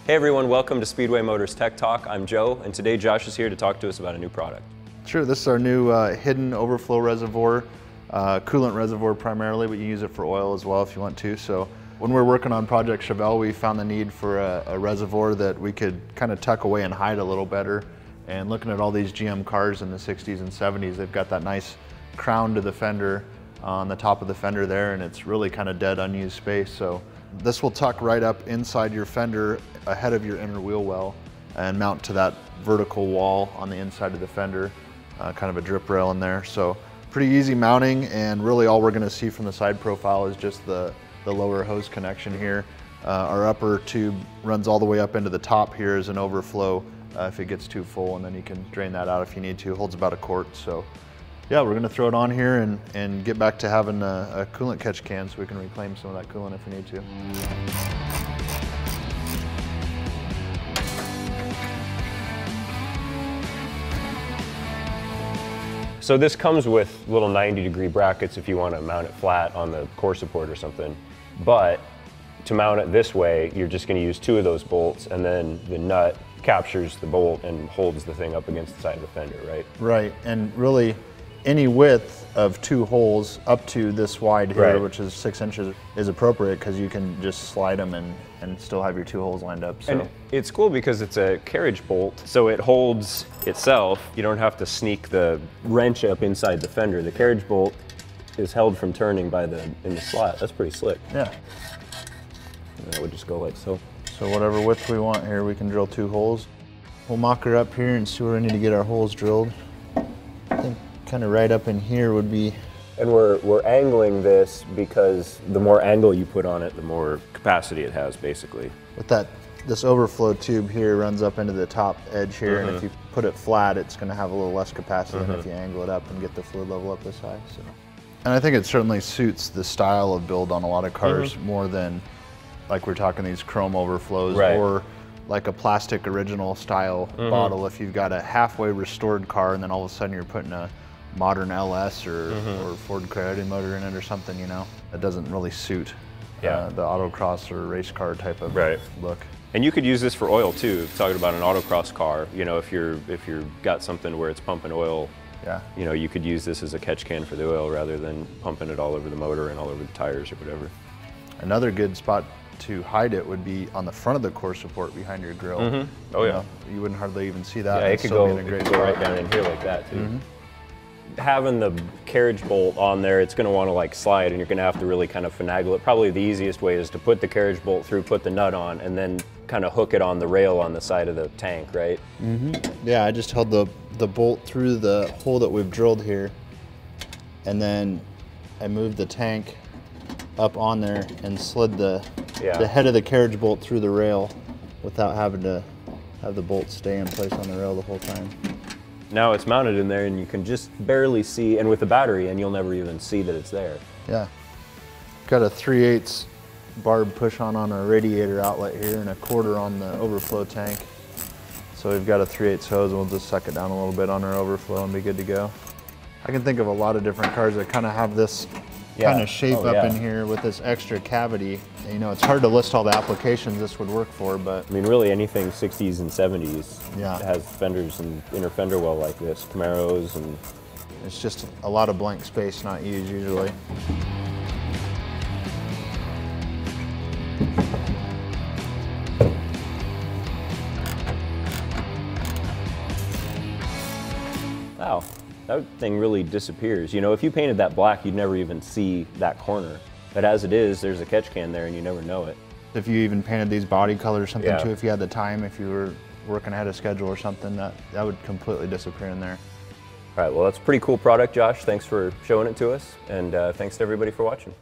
Hey everyone, welcome to Speedway Motors Tech Talk. I'm Joe, and today Josh is here to talk to us about a new product. Sure, this is our new hidden overflow reservoir, coolant reservoir primarily, but you use it for oil as well if you want to. So when we're working on Project Chevelle, we found the need for a reservoir that we could kind of tuck away and hide a little better. And looking at all these GM cars in the 60s and 70s, they've got that nice crown to the fender on the top of the fender there, and it's really kind of dead unused space. So this will tuck right up inside your fender ahead of your inner wheel well and mount to that vertical wall on the inside of the fender, kind of a drip rail in there. So pretty easy mounting, and really all we're going to see from the side profile is just the lower hose connection here. Our upper tube runs all the way up into the top here as an overflow if it gets too full, and then you can drain that out if you need to. It holds about a quart. So yeah, we're going to throw it on here and get back to having a coolant catch can so we can reclaim some of that coolant if we need to. So this comes with little 90-degree brackets if you want to mount it flat on the core support or something. But to mount it this way, you're just going to use 2 of those bolts, and then the nut captures the bolt and holds the thing up against the side of the fender, right? Right, and really any width of 2 holes up to this wide here, which is 6 inches, is appropriate because you can just slide them and still have your 2 holes lined up. So. And it's cool because it's a carriage bolt, so it holds itself. You don't have to sneak the wrench up inside the fender. The carriage bolt is held from turning in the slot. That's pretty slick. Yeah. And that would just go like so. So whatever width we want here, we can drill 2 holes. We'll mock her up here and see where we need to get our holes drilled. I think kind of right up in here would be. And we're angling this because the more angle you put on it, the more capacity it has, basically. With this overflow tube here runs up into the top edge here, and if you put it flat, it's going to have a little less capacity than if you angle it up and get the fluid level up this high. So. And I think it certainly suits the style of build on a lot of cars more than, like we're talking these chrome overflows or like a plastic original style bottle. If you've got a halfway restored car and then all of a sudden you're putting a modern LS or Ford Coyote motor in it or something, you know, that doesn't really suit the autocross or race car type of look. And you could use this for oil too. Talking about an autocross car, you know, if you're got something where it's pumping oil, you know, you could use this as a catch can for the oil rather than pumping it all over the motor and all over the tires or whatever. Another good spot to hide it would be on the front of the core support behind your grill. Oh yeah. You wouldn't hardly even see that. Yeah, it could go right down in here like that too. Having the carriage bolt on there, it's going to want to like slide, and you're going to have to really kind of finagle it. Probably the easiest way is to put the carriage bolt through, put the nut on, and then kind of hook it on the rail on the side of the tank, right? Yeah, I just held the bolt through the hole that we've drilled here, and then I moved the tank up on there and slid the head of the carriage bolt through the rail without having to have the bolt stay in place on the rail the whole time. Now it's mounted in there and you can just barely see, and with the battery in, you'll never even see that it's there. Yeah. Got a 3/8 barb push on our radiator outlet here and a 1/4 on the overflow tank. So we've got a 3/8 hose, and we'll just suck it down a little bit on our overflow and be good to go. I can think of a lot of different cars that kind of have this kind of shape up in here with this extra cavity. You know, it's hard to list all the applications this would work for, but I mean, really anything 60s and 70s has fenders and inner fender well like this, Camaros, and it's just a lot of blank space not used usually. Wow. That thing really disappears. You know, if you painted that black, you'd never even see that corner. But as it is, there's a catch can there and you never know it. If you even painted these body colors or something too, if you had the time, if you were working ahead of schedule or something, that would completely disappear in there. All right, well, that's a pretty cool product, Josh. Thanks for showing it to us, and thanks to everybody for watching.